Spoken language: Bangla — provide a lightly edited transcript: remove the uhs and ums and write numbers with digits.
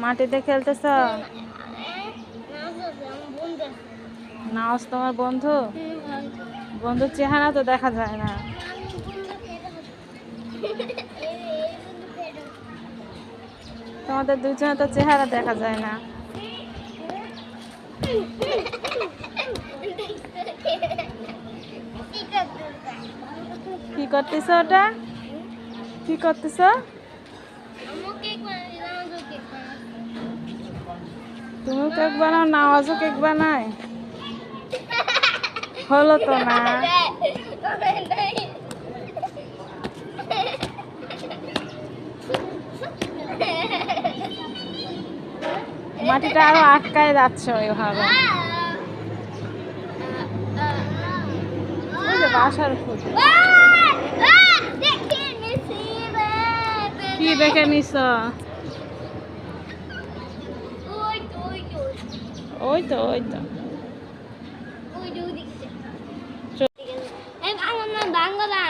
মাটিতে খেলতেছ? নাচ তোমার বন্ধু? বন্ধুর চেহারা তো দেখা যায় না। তোমাদের দুজনে তো চেহারা দেখা যায় না। কি করতেছ ওটা? কি করতেছ? তুমিও কেক বানাও, নাওয়াজও কেক বানায়? হলো তো না। মাটিটা আরো আটকায় যাচ্ছ এভাবে। বাসার ফুল কি দেখে নিস? ওই তো বাংলা